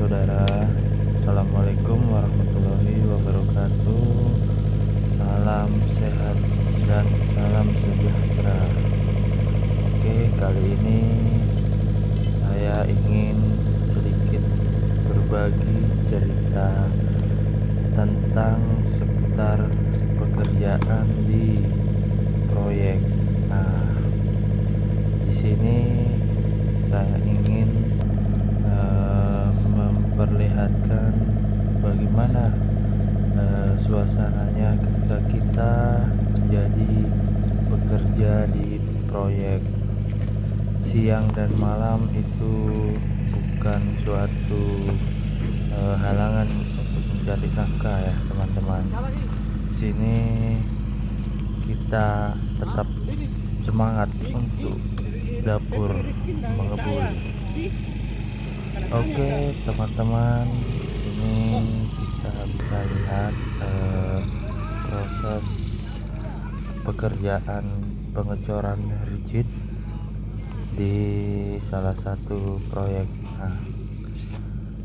saudara. Assalamualaikum warahmatullahi wabarakatuh. Salam sehat dan salam sejahtera. Oke, kali ini saya ingin sedikit berbagi cerita tentang seputar pekerjaan di proyek. Nah, di sini saya ingin memperlihatkan bagaimana suasananya ketika kita menjadi bekerja di proyek. Siang dan malam itu bukan suatu halangan untuk mencari nafkah ya teman-teman. Sini kita tetap semangat untuk dapur mengebul. Oke teman-teman, ini kita bisa lihat proses pekerjaan pengecoran rigid di salah satu proyek. Nah,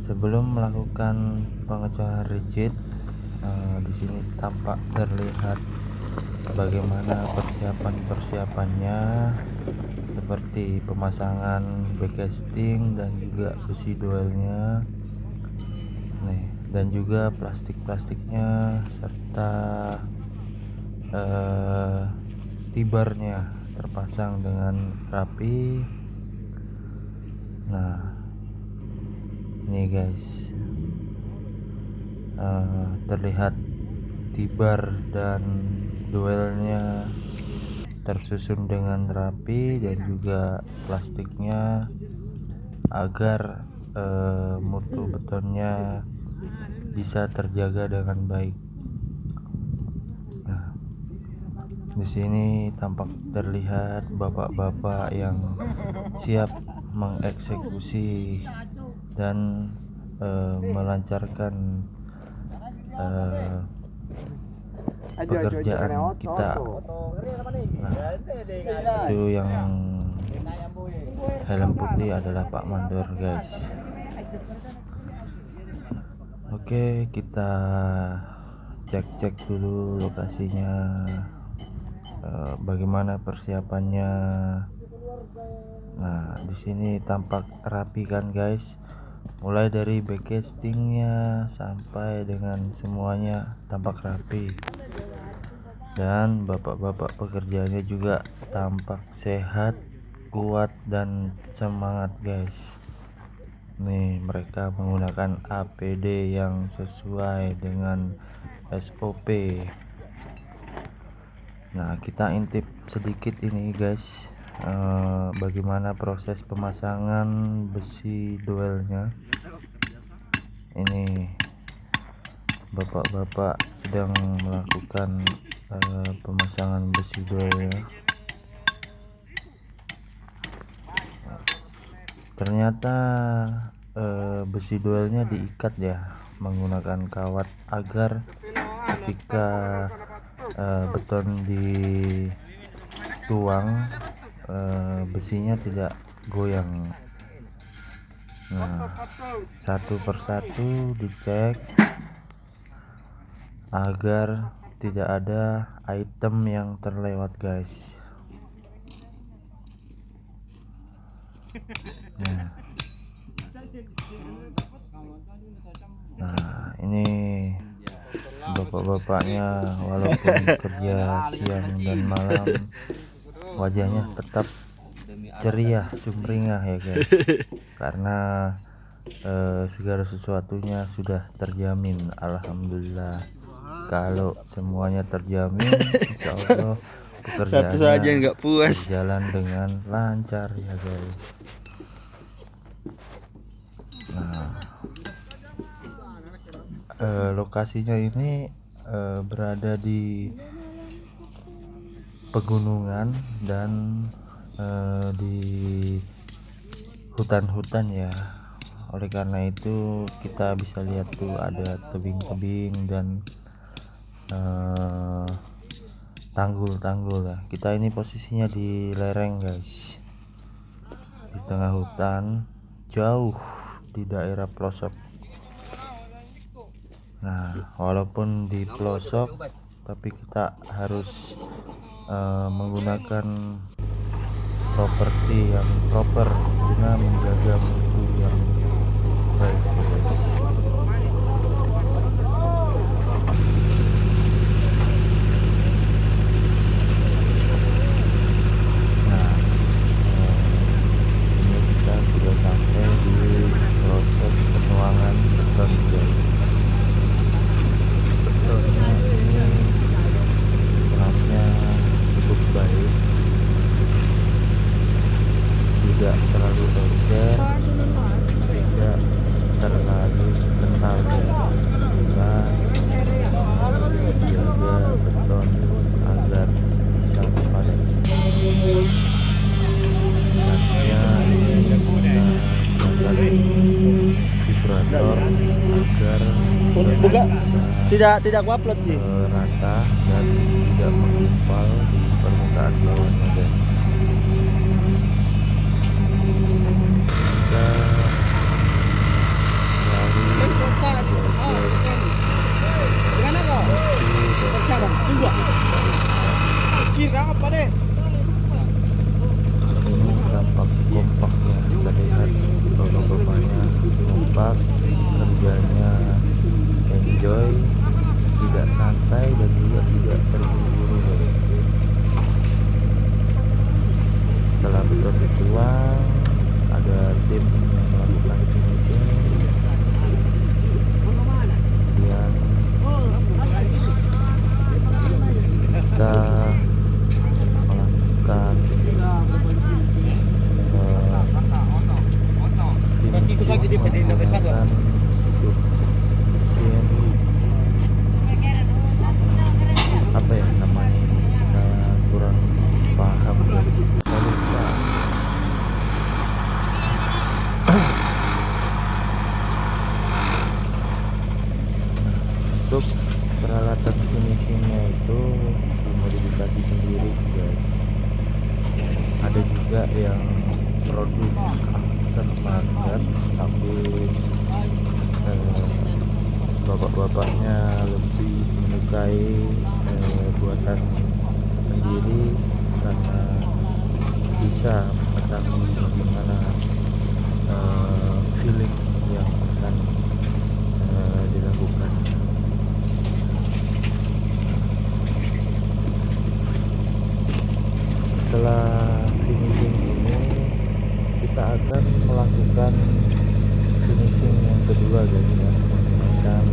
sebelum melakukan pengecoran rigid, di sini tampak terlihat bagaimana persiapannya, seperti pemasangan backcasting dan juga besi duelnya nih, dan juga plastiknya serta tibarnya terpasang dengan rapi. Nah, ini guys, terlihat tibar dan duelnya tersusun dengan rapi, dan juga plastiknya agar mutu betonnya bisa terjaga dengan baik. Nah, di sini tampak terlihat bapak-bapak yang siap mengeksekusi dan melancarkan pekerjaan kita. Nah, itu yang helm putih adalah Pak Mandor guys. Oke, kita cek dulu lokasinya, bagaimana persiapannya. Nah, di sini tampak rapi kan guys, mulai dari backcastingnya sampai dengan semuanya tampak rapi, dan bapak-bapak pekerjanya juga tampak sehat, kuat, dan semangat guys. Nih, mereka menggunakan APD yang sesuai dengan SOP. Nah, kita intip sedikit ini guys, bagaimana proses pemasangan besi duelnya. Ini bapak-bapak sedang melakukan pemasangan besi duelnya. Ternyata besi duelnya diikat ya menggunakan kawat agar ketika beton dituang besinya tidak goyang. Nah, satu persatu dicek agar tidak ada item yang terlewat guys. Nah, ini bapak-bapaknya walaupun kerja siang dan malam, wajahnya tetap ceria sumringah ya guys, karena segala sesuatunya sudah terjamin. Alhamdulillah, kalau semuanya terjamin, insya Allah pekerjaannya berjalan dengan lancar ya guys. Nah, lokasinya ini berada di pegunungan dan di hutan-hutan ya. Oleh karena itu kita bisa lihat tuh ada tebing-tebing dan tanggul-tanggul ya. Kita ini posisinya di lereng guys, di tengah hutan, jauh di daerah pelosok Nah, walaupun di pelosok tapi kita harus menggunakan properti yang proper guna menjaga mutu yang baik ya guys. Nah, ini kita sudah sampai di proses penuangan beton guys. Betonnya ini seratnya cukup baik, tidak terlalu encer, tidak terlalu kental guys, sehingga menjaga beton agar bisa padat. Selanjutnya ini kita gunakan vibrator agar beton bisa tidak upload sih. rata dan tidak menggumpal di permukaan bawahnya guys. Kita Gimana kok? Tunggu. Kira apa deh? Ini tampak kompak ya, terlihat bapak-bapaknya kompak, kerjanya enjoy, tidak santai dan juga tidak terburu-buru guys. Setelah beton dituang, ada tim yang melakukan finishing, kemudian kita melakukan finishing menggunakan mesin apa ya namanya ini, saya kurang paham guys, saya lupa. Untuk peralatan finishingnya itu dimodifikasi sendiri sih guys. Ada juga yang produk aftermarket tapi bapak-bapaknya lebih menyukai buatan sendiri karena bisa mengetahui bagaimana feeling yang akan dilakukan. Setelah finishing ini kita akan melakukan finishing yang kedua guys ya, menggunakan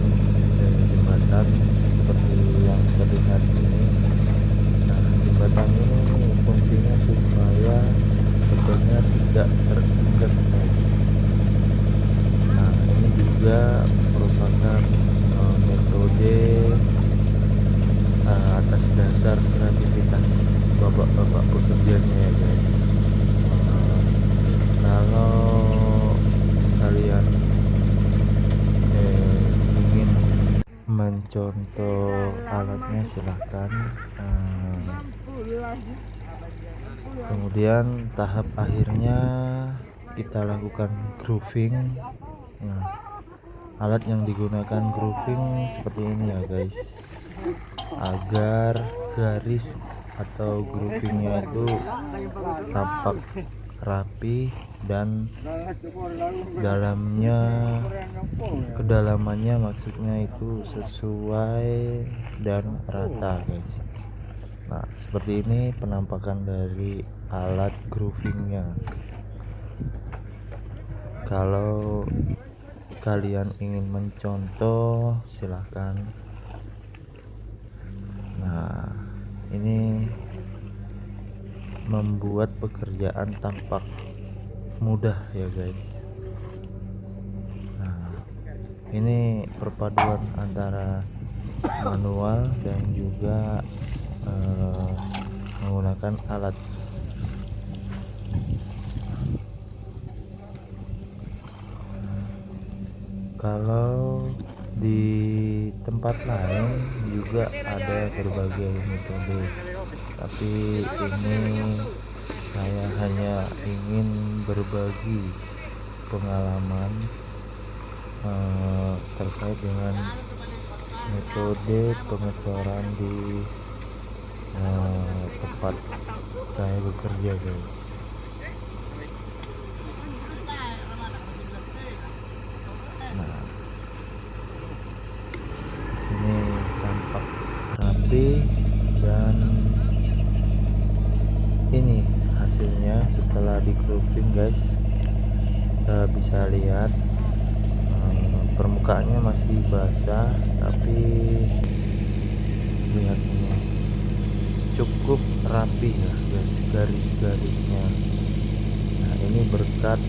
jembatan seperti yang terlihat ini. Nah, jembatan ini fungsinya supaya betonnya tidak terinjak guys. Nah, ini juga merupakan metode atas dasar kreativitas bapak-bapak pekerjanya ya guys. Kalau kalian ingin mencontoh alatnya silahkan. Kemudian tahap akhirnya kita lakukan grooving. Nah, alat yang digunakan grooving seperti ini ya guys, agar garis atau groovingnya itu tampak rapi dan kedalamannya maksudnya itu sesuai dan rata guys. Nah, seperti ini penampakan dari alat groovingnya. Kalau kalian ingin mencontoh silahkan. Nah, ini membuat pekerjaan tampak mudah ya guys. Nah, ini perpaduan antara manual dan juga menggunakan alat. Kalau di tempat lain juga ada berbagai metode, tapi ini saya hanya ingin berbagi pengalaman terkait dengan metode pengecoran di tempat saya bekerja guys. Nah, sini tampak rapi dan ini hasilnya setelah di grouping guys. Kita bisa lihat permukaannya masih basah, tapi lihat ini cukup rapi ya guys garis-garisnya. Nah, ini berkat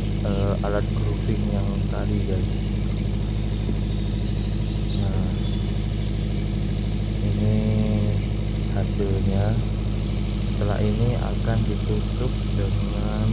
alat grouping yang tadi guys. Nah, ini hasilnya. Setelah ini akan ditutup dengan